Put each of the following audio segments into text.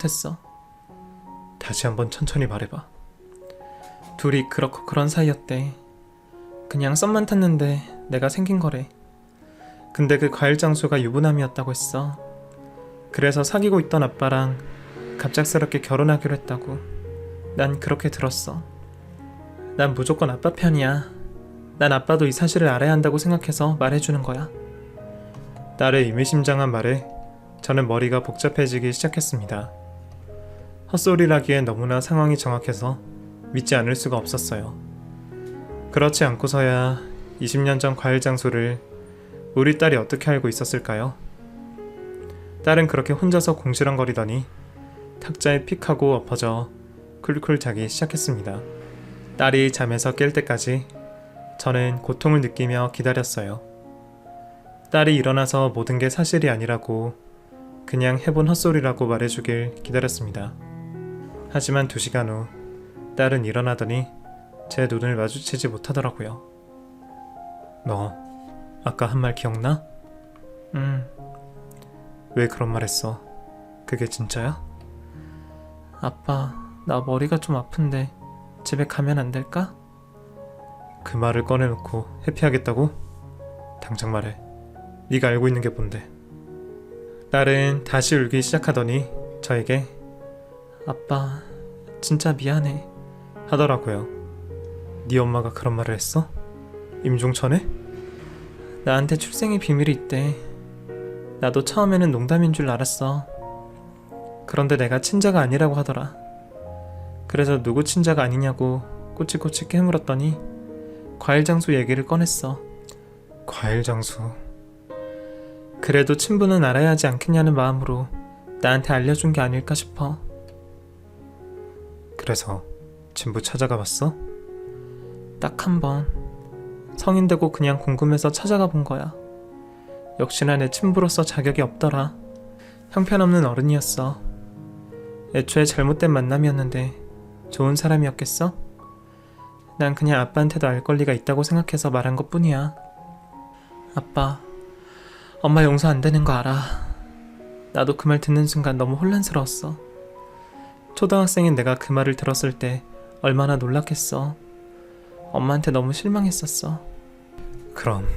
됐어. 다시 한번 천천히 말해봐. 둘이 그렇고 그런 사이였대. 그냥 썸만 탔는데 내가 생긴 거래. 근데 그 과일 장수가 유부남이었다고 했어. 그래서 사귀고 있던 아빠랑 갑작스럽게 결혼하기로 했다고. 난 그렇게 들었어. 난 무조건 아빠 편이야. 난 아빠도 이 사실을 알아야 한다고 생각해서 말해주는 거야. 딸의 의미심장한 말에 저는 머리가 복잡해지기 시작했습니다. 헛소리라기엔 너무나 상황이 정확해서 믿지 않을 수가 없었어요. 그렇지 않고서야 20년 전 과일 장수를 우리 딸이 어떻게 알고 있었을까요? 딸은 그렇게 혼자서 공시렁거리더니 탁자에 픽 하고 엎어져 쿨쿨 자기 시작했습니다. 딸이 잠에서 깰 때까지 저는 고통을 느끼며 기다렸어요. 딸이 일어나서 모든 게 사실이 아니라고 그냥 해본 헛소리라고 말해주길 기다렸습니다. 하지만 2시간 후 딸은 일어나더니 제 눈을 마주치지 못하더라고요. 너 아까 한 말 기억나? 왜 그런 말 했어? 그게 진짜야? 아빠, 나 머리가 좀 아픈데 집에 가면 안 될까? 그 말을 꺼내놓고 회피하겠다고? 당장 말해. 네가 알고 있는 게 뭔데? 딸은 다시 울기 시작하더니 저에게 아빠, 진짜 미안해 하더라고요. 네 엄마가 그런 말을 했어? 임종천에? 나한테 출생의 비밀이 있대. 나도 처음에는 농담인 줄 알았어. 그런데 내가 친자가 아니라고 하더라. 그래서 누구 친자가 아니냐고 꼬치꼬치 깨물었더니 과일 장수 얘기를 꺼냈어. 과일 장수. 그래도 친부는 알아야 하지 않겠냐는 마음으로 나한테 알려준 게 아닐까 싶어. 그래서 친부 찾아가 봤어? 딱 한 번. 성인 되고 그냥 궁금해서 찾아가 본 거야. 역시나 내 친부로서 자격이 없더라. 형편없는 어른이었어. 애초에 잘못된 만남이었는데 좋은 사람이었겠어? 난 그냥 아빠한테도 알 권리가 있다고 생각해서 말한 것뿐이야. 아빠, 엄마 용서 안 되는 거 알아. 나도 그 말 듣는 순간 너무 혼란스러웠어. 초등학생인 내가 그 말을 들었을 때 얼마나 놀랐겠어. 엄마한테 너무 실망했었어. 그럼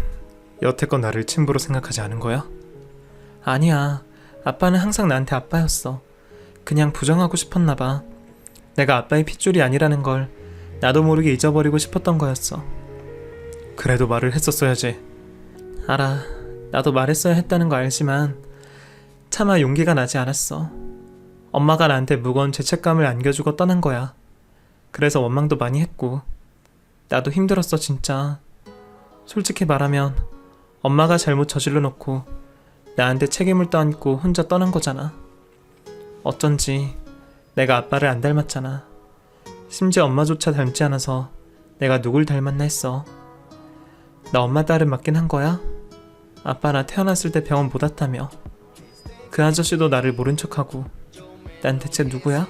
여태껏 나를 친부로 생각하지 않은 거야? 아니야. 아빠는 항상 나한테 아빠였어. 그냥 부정하고 싶었나 봐. 내가 아빠의 핏줄이 아니라는 걸 나도 모르게 잊어버리고 싶었던 거였어. 그래도 말을 했었어야지. 알아. 나도 말했어야 했다는 거 알지만 차마 용기가 나지 않았어. 엄마가 나한테 무거운 죄책감을 안겨주고 떠난 거야. 그래서 원망도 많이 했고 나도 힘들었어 진짜. 솔직히 말하면 엄마가 잘못 저질러 놓고 나한테 책임을 떠안고 혼자 떠난 거잖아. 어쩐지 내가 아빠를 안 닮았잖아. 심지어 엄마조차 닮지 않아서 내가 누굴 닮았나 했어. 나 엄마 딸은 맞긴 한 거야? 아빠 나 태어났을 때 병원 못 왔다며. 그 아저씨도 나를 모른 척하고. 난 대체 누구야?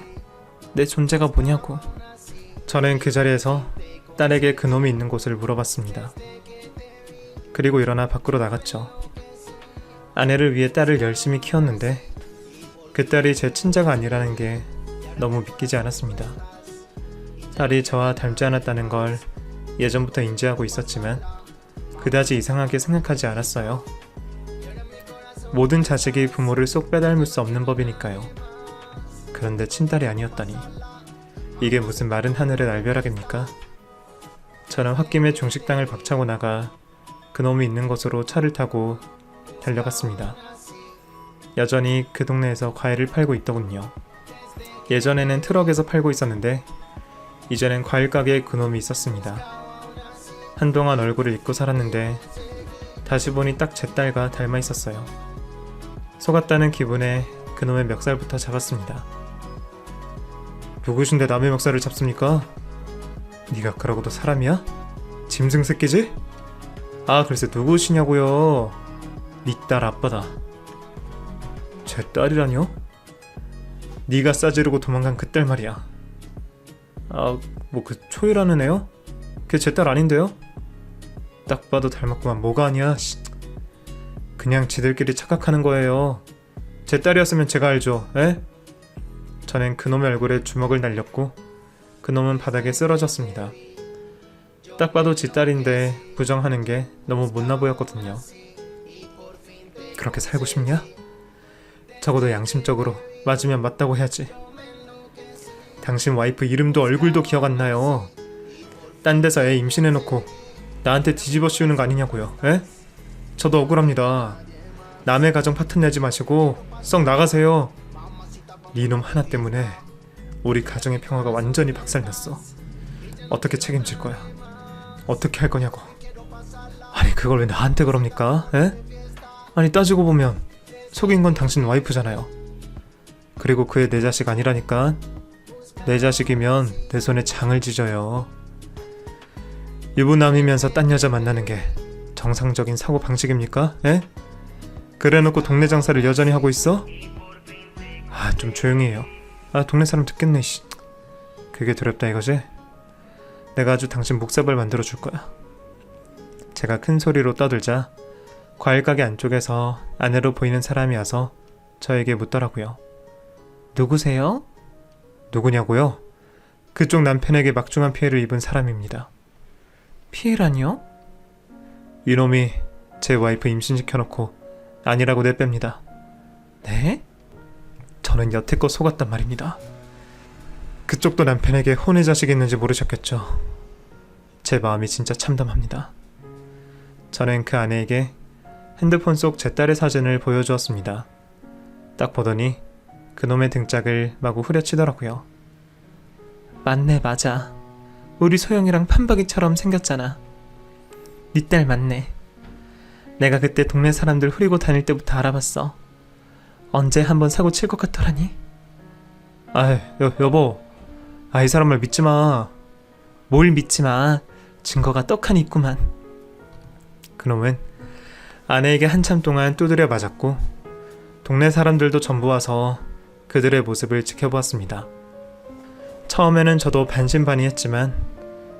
내 존재가 뭐냐고. 저는 그 자리에서 딸에게 그놈이 있는 곳을 물어봤습니다. 그리고 일어나 밖으로 나갔죠. 아내를 위해 딸을 열심히 키웠는데 그 딸이 제 친자가 아니라는 게 너무 믿기지 않았습니다. 딸이 저와 닮지 않았다는 걸 예전부터 인지하고 있었지만 그다지 이상하게 생각하지 않았어요. 모든 자식이 부모를 쏙 빼닮을 수 없는 법이니까요. 그런데 친딸이 아니었다니. 이게 무슨 마른 하늘의 날벼락입니까? 저는 홧김에 중식당을 박차고 나가 그놈이 있는 곳으로 차를 타고 달려갔습니다. 여전히 그 동네에서 과일을 팔고 있더군요. 예전에는 트럭에서 팔고 있었는데 이제는 과일 가게에 그놈이 있었습니다. 한동안 얼굴을 잊고 살았는데 다시 보니 딱 제 딸과 닮아 있었어요. 속았다는 기분에 그놈의 멱살부터 잡았습니다. 누구신데 남의 멱살을 잡습니까? 네가 그러고도 사람이야? 짐승 새끼지? 아 글쎄 누구시냐고요? 네 딸 아빠다. 제 딸이라뇨? 네가 싸지르고 도망간 그 딸 말이야. 아 뭐 그 초이라는 애요? 걔 제 딸 아닌데요? 딱 봐도 닮았구만. 뭐가 아니야. 그냥 지들끼리 착각하는 거예요. 제 딸이었으면 제가 알죠. 에? 저는 그놈의 얼굴에 주먹을 날렸고 그놈은 바닥에 쓰러졌습니다. 딱 봐도 지 딸인데 부정하는 게 너무 못나 보였거든요. 그렇게 살고 싶냐? 적어도 양심적으로 맞으면 맞다고 해야지. 당신 와이프 이름도 얼굴도 기억 안 나요. 딴 데서 애 임신해놓고 나한테 뒤집어 씌우는 거 아니냐고요. 에? 저도 억울합니다. 남의 가정 파트 내지 마시고 썩 나가세요. 니놈 하나 때문에 우리 가정의 평화가 완전히 박살났어. 어떻게 책임질 거야? 어떻게 할 거냐고. 아니 그걸 왜 나한테 그럽니까? 에? 아니 따지고 보면 속인 건 당신 와이프잖아요. 그리고 그애 내 자식 아니라니까. 내 자식이면 내 손에 장을 지져요. 유부남이면서 딴 여자 만나는 게 정상적인 사고 방식입니까? 에? 그래놓고 동네 장사를 여전히 하고 있어? 아 좀 조용히 해요. 아 동네 사람 듣겠네 씨. 그게 두렵다 이거지? 내가 아주 당신 목사발 만들어 줄 거야. 제가 큰 소리로 떠들자 과일 가게 안쪽에서 아내로 보이는 사람이 와서 저에게 묻더라고요. 누구세요? 누구냐고요? 그쪽 남편에게 막중한 피해를 입은 사람입니다. 피해라니요? 이놈이 제 와이프 임신시켜놓고 아니라고 내뺍니다. 네? 저는 여태껏 속았단 말입니다. 그쪽도 남편에게 혼의 자식이 있는지 모르셨겠죠. 제 마음이 진짜 참담합니다. 저는 그 아내에게 핸드폰 속 제 딸의 사진을 보여주었습니다. 딱 보더니 그놈의 등짝을 마구 후려치더라고요. 맞네 맞아. 우리 소영이랑 판박이처럼 생겼잖아. 네 딸 맞네. 내가 그때 동네 사람들 후리고 다닐 때부터 알아봤어. 언제 한번 사고 칠 것 같더라니. 아이 여보. 이 사람 말 믿지마. 뭘 믿지마. 증거가 떡하니 있구만. 그놈은 아내에게 한참 동안 두드려 맞았고 동네 사람들도 전부 와서 그들의 모습을 지켜보았습니다. 처음에는 저도 반신반의했지만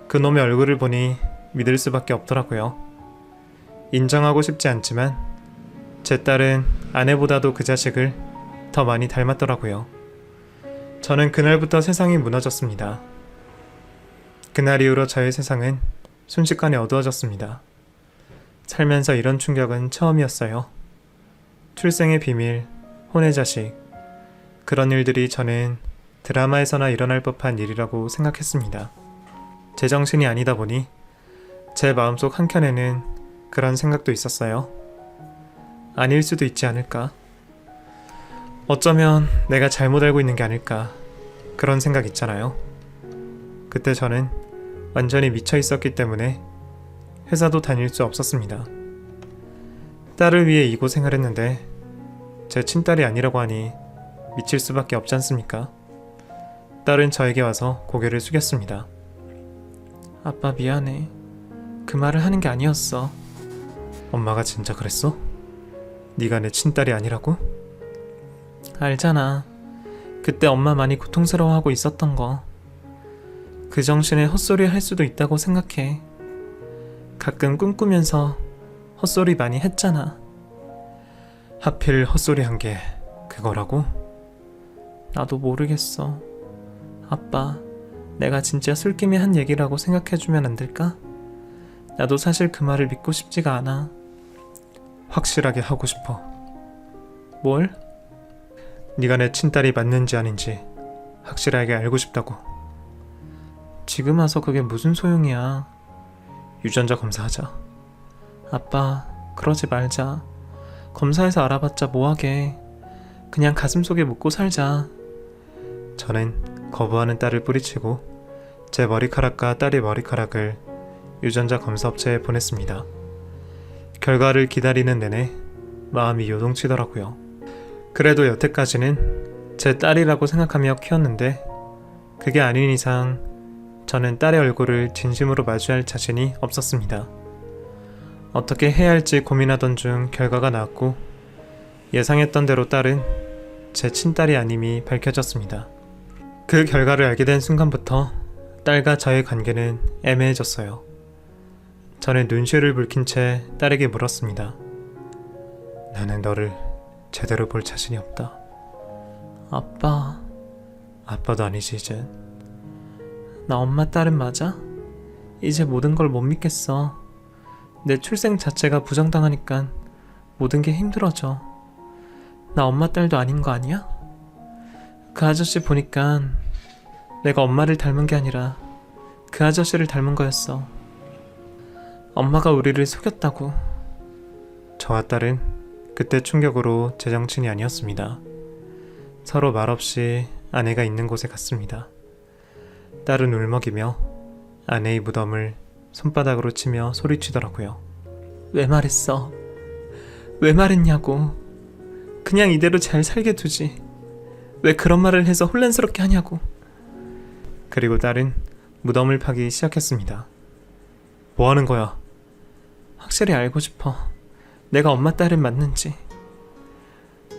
그놈의 얼굴을 보니 믿을 수밖에 없더라고요. 인정하고 싶지 않지만 제 딸은 아내보다도 그 자식을 더 많이 닮았더라고요. 저는 그날부터 세상이 무너졌습니다. 그날 이후로 저의 세상은 순식간에 어두워졌습니다. 살면서 이런 충격은 처음이었어요. 출생의 비밀, 혼의 자식, 그런 일들이 저는 드라마에서나 일어날 법한 일이라고 생각했습니다. 제정신이 아니다 보니 제 마음속 한켠에는 그런 생각도 있었어요. 아닐 수도 있지 않을까? 어쩌면 내가 잘못 알고 있는 게 아닐까? 그런 생각 있잖아요. 그때 저는 완전히 미쳐 있었기 때문에 회사도 다닐 수 없었습니다. 딸을 위해 이곳 생활했는데 제 친딸이 아니라고 하니 미칠 수밖에 없지 않습니까? 딸은 저에게 와서 고개를 숙였습니다. 아빠 미안해. 그 말을 하는 게 아니었어. 엄마가 진짜 그랬어? 네가 내 친딸이 아니라고? 알잖아. 그때 엄마 많이 고통스러워하고 있었던 거. 그 정신에 헛소리 할 수도 있다고 생각해. 가끔 꿈꾸면서 헛소리 많이 했잖아. 하필 헛소리 한 게 그거라고? 나도 모르겠어. 아빠, 내가 진짜 술김에 한 얘기라고 생각해주면 안 될까? 나도 사실 그 말을 믿고 싶지가 않아. 확실하게 하고 싶어. 뭘? 네가 내 친딸이 맞는지 아닌지 확실하게 알고 싶다고. 지금 와서 그게 무슨 소용이야. 유전자 검사하자. 아빠, 그러지 말자. 검사해서 알아봤자 뭐하게. 그냥 가슴속에 묻고 살자. 저는 거부하는 딸을 뿌리치고 제 머리카락과 딸의 머리카락을 유전자 검사업체에 보냈습니다. 결과를 기다리는 내내 마음이 요동치더라고요. 그래도 여태까지는 제 딸이라고 생각하며 키웠는데 그게 아닌 이상 저는 딸의 얼굴을 진심으로 마주할 자신이 없었습니다. 어떻게 해야 할지 고민하던 중 결과가 나왔고 예상했던 대로 딸은 제 친딸이 아님이 밝혀졌습니다. 그 결과를 알게 된 순간부터 딸과 저의 관계는 애매해졌어요. 저는 눈시울을 붉힌 채 딸에게 물었습니다. 나는 너를 제대로 볼 자신이 없다. 아빠, 아빠도 아니지 이제. 나 엄마 딸은 맞아? 이제 모든 걸 못 믿겠어. 내 출생 자체가 부정당하니까 모든 게 힘들어져. 나 엄마 딸도 아닌 거 아니야? 그 아저씨 보니까 내가 엄마를 닮은 게 아니라 그 아저씨를 닮은 거였어. 엄마가 우리를 속였다고. 저와 딸은 그때 충격으로 제정신이 아니었습니다. 서로 말없이 아내가 있는 곳에 갔습니다. 딸은 울먹이며 아내의 무덤을 손바닥으로 치며 소리치더라고요. 왜 말했어? 왜 말했냐고. 그냥 이대로 잘 살게 두지. 왜 그런 말을 해서 혼란스럽게 하냐고. 그리고 딸은 무덤을 파기 시작했습니다. 뭐 하는 거야? 확실히 알고 싶어. 내가 엄마 딸은 맞는지.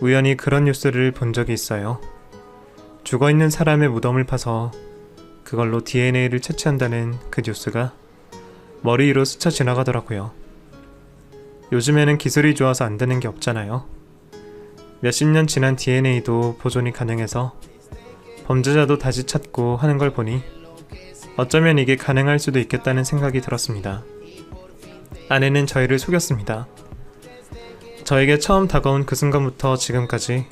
우연히 그런 뉴스를 본 적이 있어요. 죽어있는 사람의 무덤을 파서 그걸로 DNA를 채취한다는 그 뉴스가 머리 위로 스쳐 지나가더라고요. 요즘에는 기술이 좋아서 안 되는 게 없잖아요. 몇십 년 지난 DNA도 보존이 가능해서 범죄자도 다시 찾고 하는 걸 보니 어쩌면 이게 가능할 수도 있겠다는 생각이 들었습니다. 아내는 저희를 속였습니다. 저에게 처음 다가온 그 순간부터 지금까지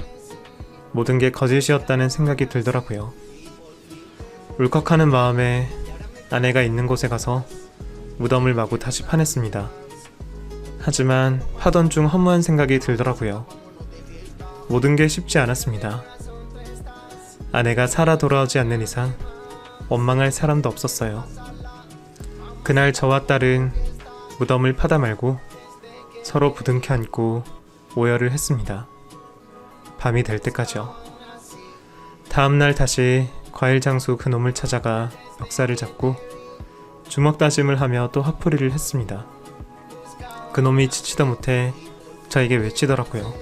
모든 게 거짓이었다는 생각이 들더라고요. 울컥하는 마음에 아내가 있는 곳에 가서 무덤을 마구 다시 파냈습니다. 하지만 파던 중 허무한 생각이 들더라고요. 모든 게 쉽지 않았습니다. 아내가 살아 돌아오지 않는 이상 원망할 사람도 없었어요. 그날 저와 딸은 무덤을 파다 말고 서로 부둥켜 안고 오열을 했습니다. 밤이 될 때까지요. 다음날 다시 과일 장수 그놈을 찾아가 멱살을 잡고 주먹 다짐을 하며 또 화풀이를 했습니다. 그놈이 지치다 못해 저에게 외치더라고요.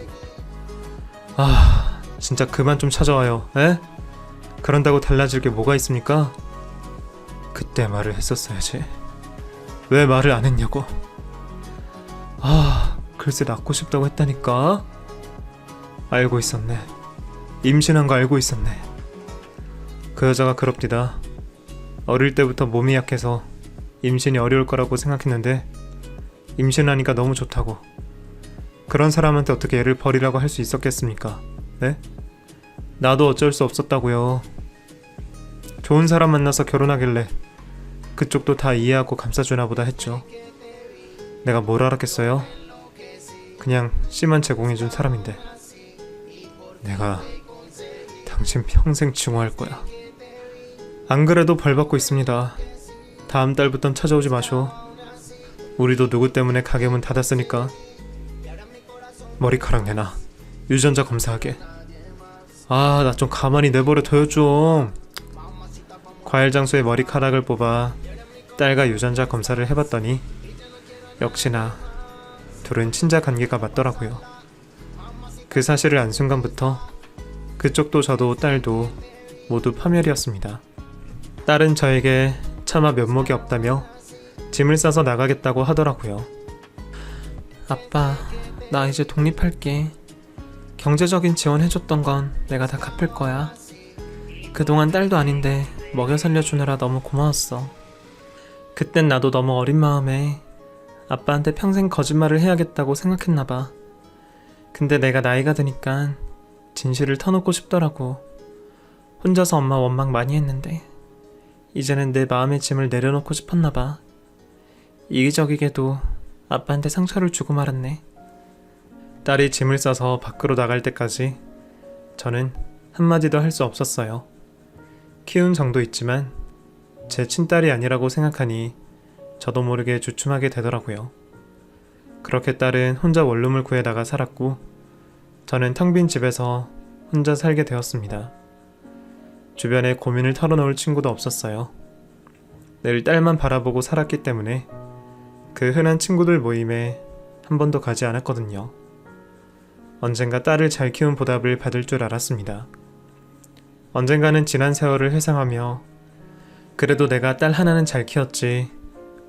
아, 진짜 그만 좀 찾아와요. 에? 그런다고 달라질 게 뭐가 있습니까? 그때 말을 했었어야지. 왜 말을 안 했냐고. 아, 글쎄 낳고 싶다고 했다니까. 알고 있었네. 임신한 거 알고 있었네. 그 여자가 그럽디다. 어릴 때부터 몸이 약해서 임신이 어려울 거라고 생각했는데 임신하니까 너무 좋다고. 그런 사람한테 어떻게 애를 버리라고 할 수 있었겠습니까? 네? 나도 어쩔 수 없었다고요. 좋은 사람 만나서 결혼하길래 그쪽도 다 이해하고 감싸주나 보다 했죠. 내가 뭘 알았겠어요? 그냥 씨만 제공해준 사람인데. 내가 당신 평생 증오할 거야. 안 그래도 벌 받고 있습니다. 다음 달부턴 찾아오지 마쇼. 우리도 누구 때문에 가게 문 닫았으니까. 머리카락 내놔. 유전자 검사하게. 아, 나 좀 가만히 내버려 둬요 좀. 과일 장수의 머리카락을 뽑아 딸과 유전자 검사를 해봤더니 역시나 둘은 친자 관계가 맞더라고요. 그 사실을 안 순간부터 그쪽도 저도 딸도 모두 파멸이었습니다. 딸은 저에게 차마 면목이 없다며 짐을 싸서 나가겠다고 하더라고요. 아빠, 나 이제 독립할게. 경제적인 지원 해줬던 건 내가 다 갚을 거야. 그동안 딸도 아닌데 먹여 살려주느라 너무 고마웠어. 그땐 나도 너무 어린 마음에 아빠한테 평생 거짓말을 해야겠다고 생각했나봐. 근데 내가 나이가 드니까 진실을 터놓고 싶더라고. 혼자서 엄마 원망 많이 했는데 이제는 내 마음의 짐을 내려놓고 싶었나봐. 이기적이게도 아빠한테 상처를 주고 말았네. 딸이 짐을 싸서 밖으로 나갈 때까지 저는 한마디도 할 수 없었어요. 키운 정도 있지만 제 친딸이 아니라고 생각하니 저도 모르게 주춤하게 되더라고요. 그렇게 딸은 혼자 원룸을 구해다가 살았고 저는 텅 빈 집에서 혼자 살게 되었습니다. 주변에 고민을 털어놓을 친구도 없었어요. 늘 딸만 바라보고 살았기 때문에 그 흔한 친구들 모임에 한 번도 가지 않았거든요. 언젠가 딸을 잘 키운 보답을 받을 줄 알았습니다. 언젠가는 지난 세월을 회상하며 그래도 내가 딸 하나는 잘 키웠지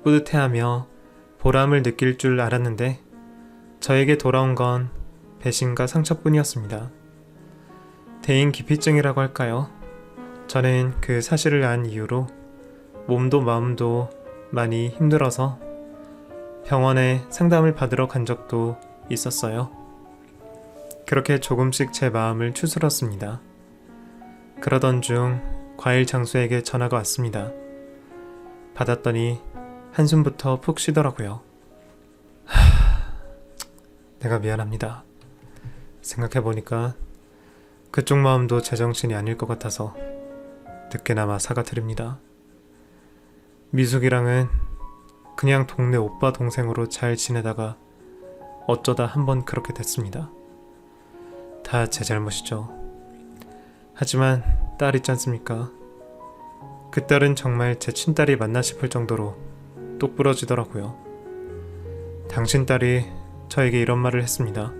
뿌듯해하며 보람을 느낄 줄 알았는데 저에게 돌아온 건 배신과 상처뿐이었습니다. 대인 기피증이라고 할까요? 저는 그 사실을 안 이후로 몸도 마음도 많이 힘들어서 병원에 상담을 받으러 간 적도 있었어요. 그렇게 조금씩 제 마음을 추스렀습니다. 그러던 중 과일 장수에게 전화가 왔습니다. 받았더니 한숨부터 푹 쉬더라고요. 내가 미안합니다. 생각해보니까 그쪽 마음도 제정신이 아닐 것 같아서 늦게나마 사과드립니다. 미숙이랑은 그냥 동네 오빠 동생으로 잘 지내다가 어쩌다 한번 그렇게 됐습니다. 다 제 잘못이죠. 하지만 딸 있지 않습니까? 그 딸은 정말 제 친딸이 맞나 싶을 정도로 똑부러지더라고요. 당신 딸이 저에게 이런 말을 했습니다.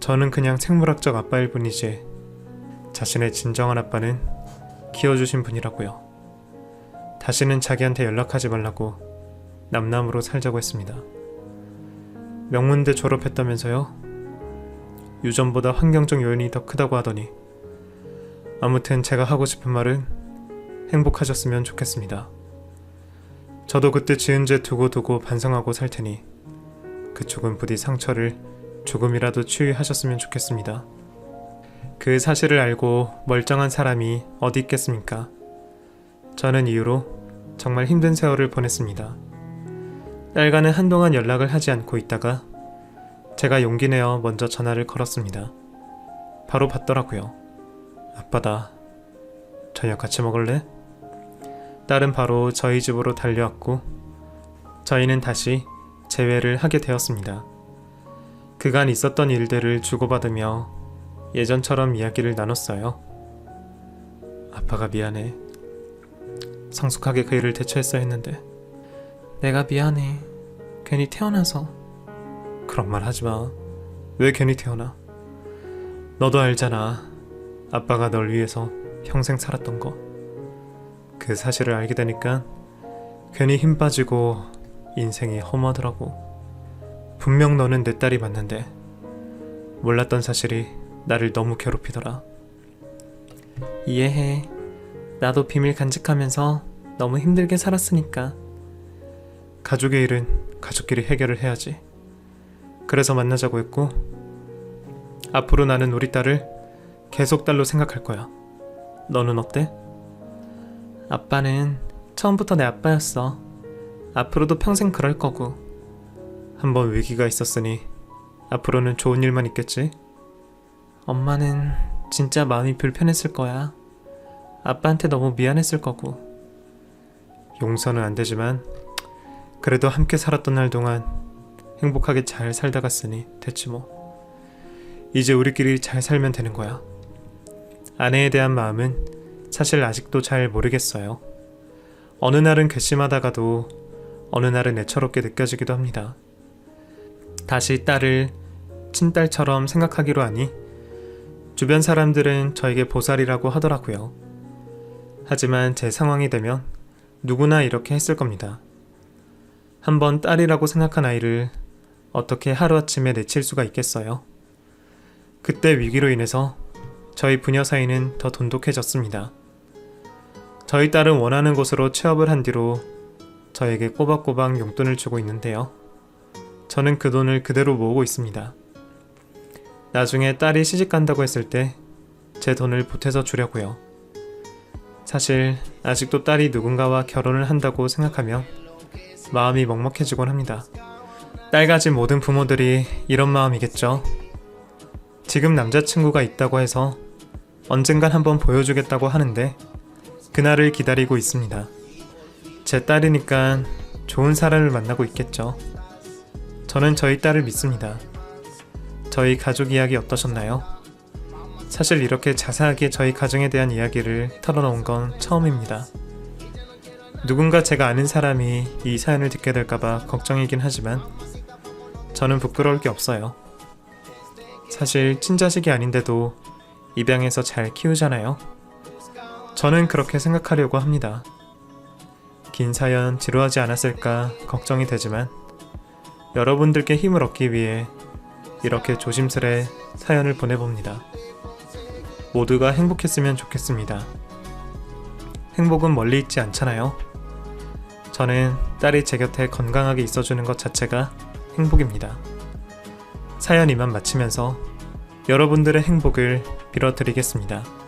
저는 그냥 생물학적 아빠일 뿐이지 자신의 진정한 아빠는 키워주신 분이라고요. 다시는 자기한테 연락하지 말라고 남남으로 살자고 했습니다. 명문대 졸업했다면서요? 유전보다 환경적 요인이 더 크다고 하더니 아무튼 제가 하고 싶은 말은 행복하셨으면 좋겠습니다. 저도 그때 지은 죄 두고두고 반성하고 살 테니 그쪽은 부디 상처를 조금이라도 치유하셨으면 좋겠습니다. 그 사실을 알고 멀쩡한 사람이 어디 있겠습니까? 저는 이후로 정말 힘든 세월을 보냈습니다. 딸과는 한동안 연락을 하지 않고 있다가 제가 용기 내어 먼저 전화를 걸었습니다. 바로 받더라고요. 아빠다. 저녁 같이 먹을래? 딸은 바로 저희 집으로 달려왔고 저희는 다시 재회를 하게 되었습니다. 그간 있었던 일들을 주고받으며 예전처럼 이야기를 나눴어요. 아빠가 미안해. 성숙하게 그 일을 대처했어야 했는데. 내가 미안해. 괜히 태어나서. 그런 말 하지마. 왜 괜히 태어나? 너도 알잖아. 아빠가 널 위해서 평생 살았던 거. 그 사실을 알게 되니까 괜히 힘 빠지고 인생이 허무하더라고. 분명 너는 내 딸이 맞는데 몰랐던 사실이 나를 너무 괴롭히더라. 이해해. 나도 비밀 간직하면서 너무 힘들게 살았으니까. 가족의 일은 가족끼리 해결을 해야지. 그래서 만나자고 했고 앞으로 나는 우리 딸을 계속 딸로 생각할 거야. 너는 어때? 아빠는 처음부터 내 아빠였어. 앞으로도 평생 그럴 거고. 한번 위기가 있었으니 앞으로는 좋은 일만 있겠지? 엄마는 진짜 마음이 불편했을 거야. 아빠한테 너무 미안했을 거고. 용서는 안 되지만 그래도 함께 살았던 날 동안 행복하게 잘 살다 갔으니 됐지 뭐. 이제 우리끼리 잘 살면 되는 거야. 아내에 대한 마음은 사실 아직도 잘 모르겠어요. 어느 날은 괘씸하다가도 어느 날은 애처롭게 느껴지기도 합니다. 다시 딸을 친딸처럼 생각하기로 하니 주변 사람들은 저에게 보살이라고 하더라고요. 하지만 제 상황이 되면 누구나 이렇게 했을 겁니다. 한번 딸이라고 생각한 아이를 어떻게 하루아침에 내칠 수가 있겠어요? 그때 위기로 인해서 저희 부녀 사이는 더 돈독해졌습니다. 저희 딸은 원하는 곳으로 취업을 한 뒤로 저에게 꼬박꼬박 용돈을 주고 있는데요. 저는 그 돈을 그대로 모으고 있습니다. 나중에 딸이 시집간다고 했을 때 제 돈을 보태서 주려고요. 사실 아직도 딸이 누군가와 결혼을 한다고 생각하면 마음이 먹먹해지곤 합니다. 딸 가진 모든 부모들이 이런 마음이겠죠. 지금 남자친구가 있다고 해서 언젠간 한번 보여주겠다고 하는데 그날을 기다리고 있습니다. 제 딸이니까 좋은 사람을 만나고 있겠죠. 저는 저희 딸을 믿습니다. 저희 가족 이야기 어떠셨나요? 사실 이렇게 자세하게 저희 가정에 대한 이야기를 털어놓은 건 처음입니다. 누군가 제가 아는 사람이 이 사연을 듣게 될까봐 걱정이긴 하지만 저는 부끄러울 게 없어요. 사실 친자식이 아닌데도 입양해서 잘 키우잖아요. 저는 그렇게 생각하려고 합니다. 긴 사연 지루하지 않았을까 걱정이 되지만 여러분들께 힘을 얻기 위해 이렇게 조심스레 사연을 보내봅니다. 모두가 행복했으면 좋겠습니다. 행복은 멀리 있지 않잖아요. 저는 딸이 제 곁에 건강하게 있어주는 것 자체가 행복입니다. 사연 이만 마치면서 여러분들의 행복을 빌어드리겠습니다.